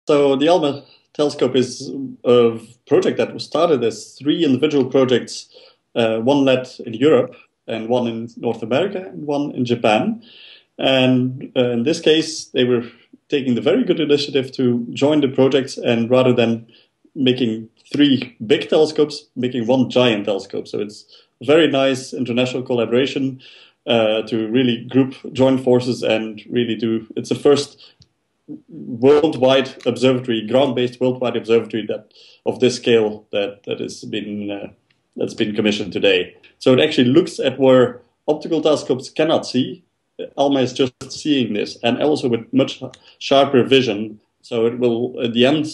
So the ALMA telescope is a project that was started as three individual projects, one led in Europe and one in North America and one in Japan. And in this case, they were taking the very good initiative to join the projects, and rather than making three big telescopes, making one giant telescope. So it's a very nice international collaboration to really join forces and really do. It's the first worldwide observatory, ground-based worldwide observatory of this scale that's been commissioned today. So it actually looks at where optical telescopes cannot see. ALMA is just seeing this, and also with much sharper vision. So it will, at the end,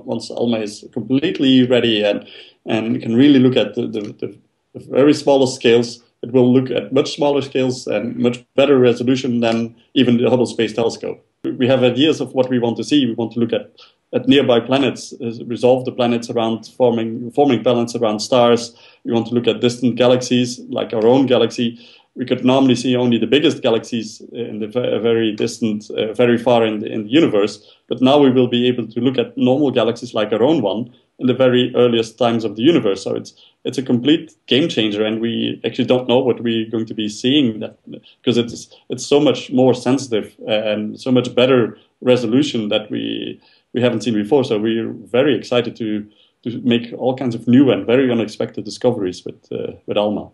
once ALMA is completely ready and can really look at the very smallest scales, it will look at much smaller scales and much better resolution than even the Hubble Space Telescope. We have ideas of what we want to see. We want to look at nearby planets, resolve the planets around forming planets around stars. We want to look at distant galaxies, like our own galaxy. We could normally see only the biggest galaxies in the very distant, very far in the universe. But now we will be able to look at normal galaxies like our own one in the very earliest times of the universe. So it's a complete game changer, and we actually don't know what we're going to be seeing because it's so much more sensitive and so much better resolution that we haven't seen before. So we're very excited to make all kinds of new and very unexpected discoveries with ALMA.